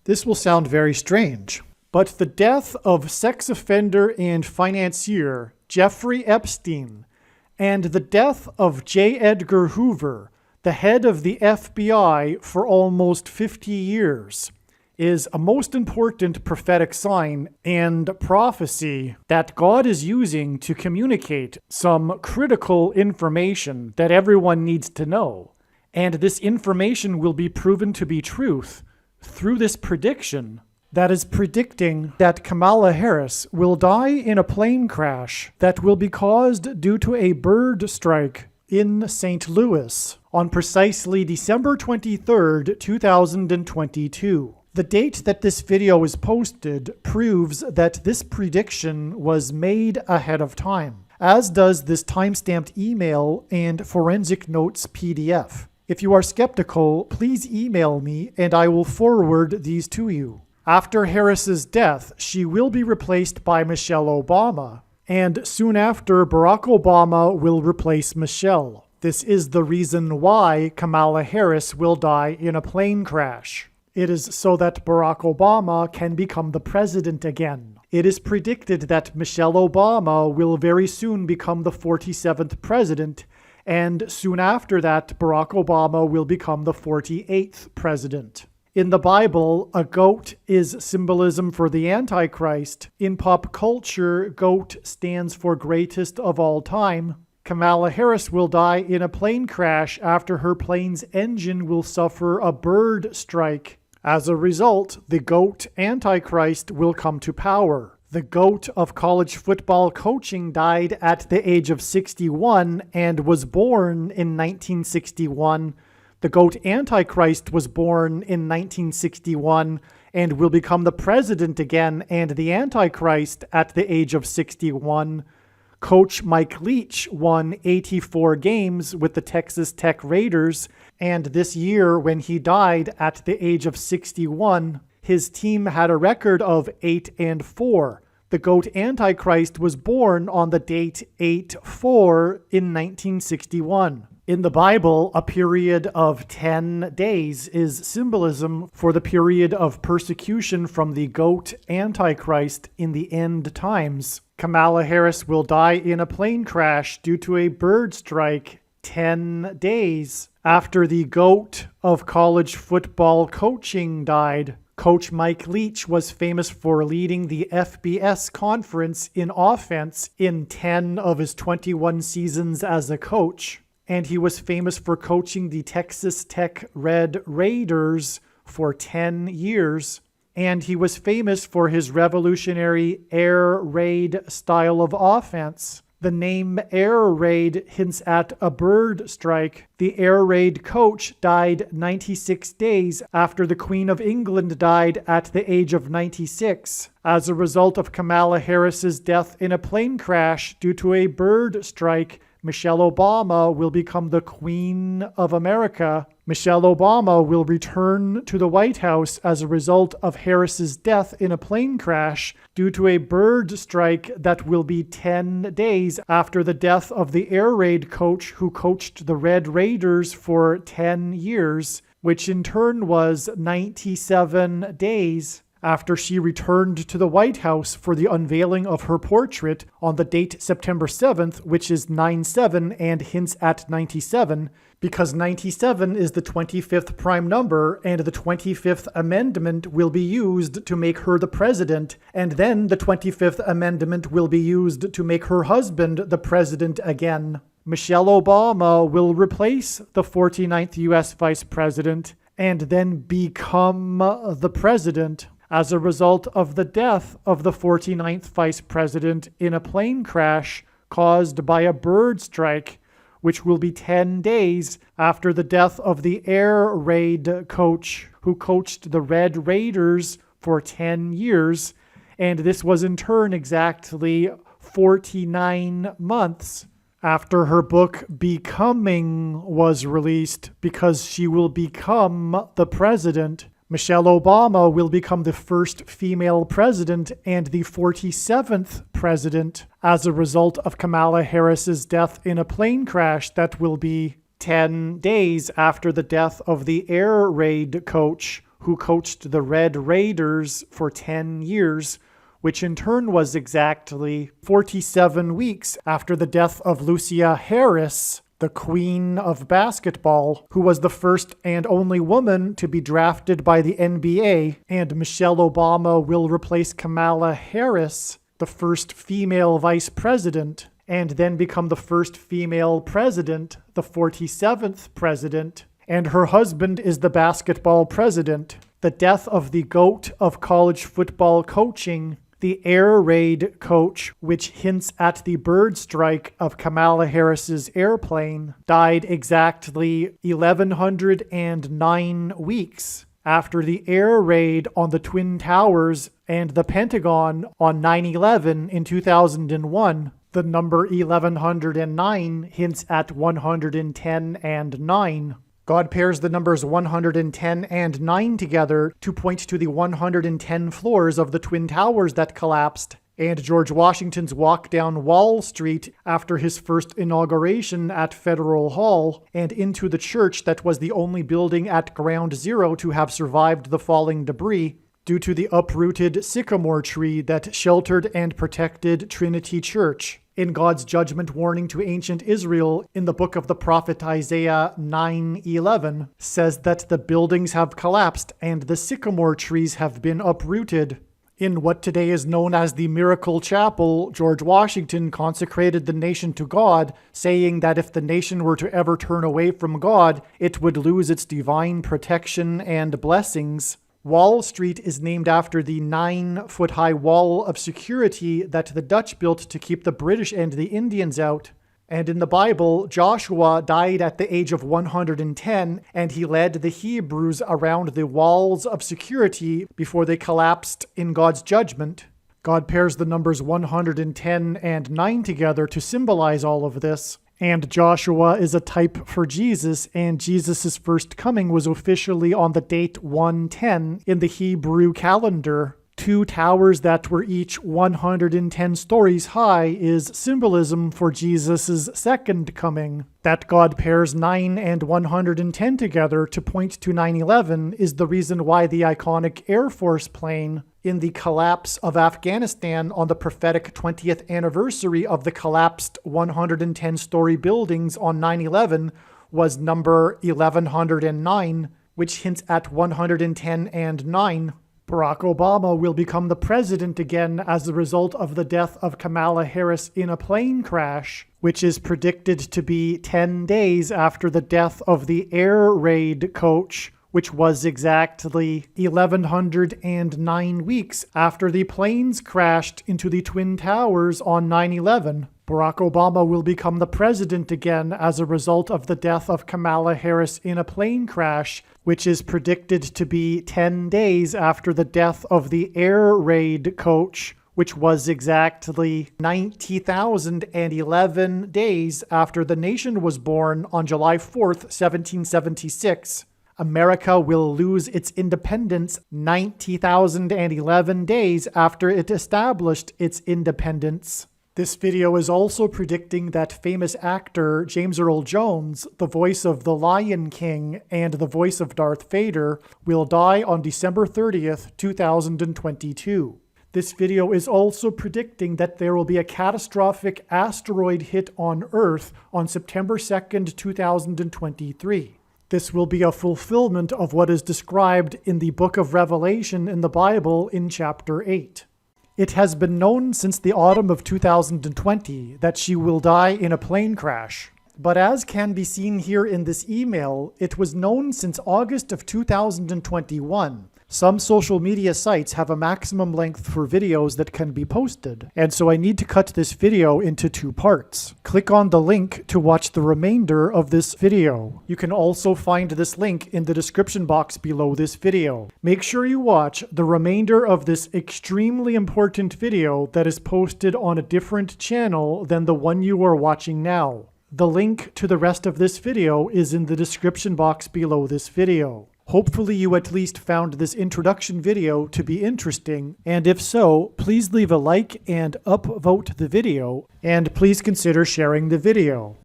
This will sound very strange, but the death of sex offender and financier Jeffrey Epstein and the death of J. Edgar Hoover, the head of the FBI for almost 50 years, is a most important prophetic sign and prophecy that God is using to communicate some critical information that everyone needs to know. And this information will be proven to be truth through this prediction that is predicting that Kamala Harris will die in a plane crash that will be caused due to a bird strike in St. Louis on precisely December 23rd, 2022. The date that this video is posted proves that this prediction was made ahead of time, as does this timestamped email and forensic notes PDF. If you are skeptical, please email me and I will forward these to you. After Harris's death, she will be replaced by Michelle Obama, and soon after, Barack Obama will replace Michelle. This is the reason why Kamala Harris will die in a plane crash. It is so that Barack Obama can become the president again. It is predicted that Michelle Obama will very soon become the 47th president, and soon after that, Barack Obama will become the 48th president. In the Bible, a goat is symbolism for the Antichrist. In pop culture, goat stands for greatest of all time. Kamala Harris will die in a plane crash after her plane's engine will suffer a bird strike. As a result, the GOAT Antichrist will come to power. The GOAT of college football coaching died at the age of 61 and was born in 1961. The GOAT Antichrist was born in 1961 and will become the president again and the Antichrist at the age of 61. Coach Mike Leach won 84 games with the Texas Tech Raiders, and this year when he died at the age of 61, his team had a record of 8-4. The GOAT Antichrist was born on the date 8-4 in 1961. In the Bible, a period of 10 days is symbolism for the period of persecution from the GOAT Antichrist in the end times. Kamala Harris will die in a plane crash due to a bird strike 10 days after the GOAT of college football coaching died. Coach Mike Leach was famous for leading the FBS conference in offense in 10 of his 21 seasons as a coach. And he was famous for coaching the Texas Tech Red Raiders for 10 years. And he was famous for his revolutionary air raid style of offense. The name air raid hints at a bird strike. The air raid coach died 96 days after the Queen of England died at the age of 96 as a result of Kamala Harris's death in a plane crash due to a bird strike. Michelle Obama will become the Queen of America. Michelle Obama will return to the White House as a result of Harris's death in a plane crash due to a bird strike that will be 10 days after the death of the air raid coach who coached the Red Raiders for 10 years, which in turn was 97 days. After she returned to the White House for the unveiling of her portrait on the date September 7th, which is 9/7 and hints at 97, because 97 is the 25th prime number and the 25th Amendment will be used to make her the president, and then the 25th Amendment will be used to make her husband the president again. Michelle Obama will replace the 49th U.S. Vice President and then become the president as a result of the death of the 49th Vice President in a plane crash caused by a bird strike, which will be 10 days after the death of the air raid coach who coached the Red Raiders for 10 years, and this was in turn exactly 49 months after her book Becoming was released, because she will become the president. Michelle Obama will become the first female president and the 47th president as a result of Kamala Harris's death in a plane crash that will be 10 days after the death of the air raid coach who coached the Red Raiders for 10 years, which in turn was exactly 47 weeks after the death of Lucia Harris, the queen of basketball, who was the first and only woman to be drafted by the NBA, and Michelle Obama will replace Kamala Harris, the first female vice president, and then become the first female president, the 47th president, and her husband is the basketball president. The death of the GOAT of college football coaching, the air raid coach, which hints at the bird strike of Kamala Harris's airplane, died exactly 1,109 weeks after the air raid on the Twin Towers and the Pentagon on 9/11 in 2001. The number 1109 hints at 110 and 9. God pairs the numbers 110 and 9 together to point to the 110 floors of the Twin Towers that collapsed, and George Washington's walk down Wall Street after his first inauguration at Federal Hall, and into the church that was the only building at Ground Zero to have survived the falling debris, due to the uprooted sycamore tree that sheltered and protected Trinity Church. In God's judgment warning to ancient Israel in the book of the prophet Isaiah 9:11 says that the buildings have collapsed and the sycamore trees have been uprooted. In what today is known as the Miracle Chapel, George Washington consecrated the nation to God, saying that if the nation were to ever turn away from God, it would lose its divine protection and blessings. Wall Street is named after the 9-foot-high wall of security that the Dutch built to keep the British and the Indians out. And in the Bible, Joshua died at the age of 110, and he led the Hebrews around the walls of security before they collapsed in God's judgment. God pairs the numbers 110 and 9 together to symbolize all of this. And Joshua is a type for Jesus, and Jesus' first coming was officially on the date 110 in the Hebrew calendar. 2 towers that were each 110 stories high is symbolism for Jesus' second coming. That God pairs 9 and 110 together to point to 9/11 is the reason why the iconic Air Force plane in the collapse of Afghanistan on the prophetic 20th anniversary of the collapsed 110-story buildings on 9/11 was number 1109, which hints at 110 and 9. Barack Obama will become the president again as a result of the death of Kamala Harris in a plane crash, which is predicted to be 10 days after the death of the air raid coach, which was exactly 1,109 weeks after the planes crashed into the Twin Towers on 9/11. Barack Obama will become the president again as a result of the death of Kamala Harris in a plane crash, which is predicted to be 10 days after the death of the air raid coach, which was exactly 90,011 days after the nation was born on July 4th, 1776. America will lose its independence 90,011 days after it established its independence. This video is also predicting that famous actor James Earl Jones, the voice of the Lion King and the voice of Darth Vader, will die on December 30th, 2022. This video is also predicting that there will be a catastrophic asteroid hit on Earth on September 2nd, 2023. This will be a fulfillment of what is described in the book of Revelation in the Bible in chapter 8. It has been known since the autumn of 2020 that she will die in a plane crash. But as can be seen here in this email, it was known since August of 2021. Some social media sites have a maximum length for videos that can be posted, and so I need to cut this video into 2 parts. Click on the link to watch the remainder of this video. You can also find this link in the description box below this video. Make sure you watch the remainder of this extremely important video that is posted on a different channel than the one you are watching now. The link to the rest of this video is in the description box below this video. Hopefully you at least found this introduction video to be interesting, and if so, please leave a like and upvote the video, and please consider sharing the video.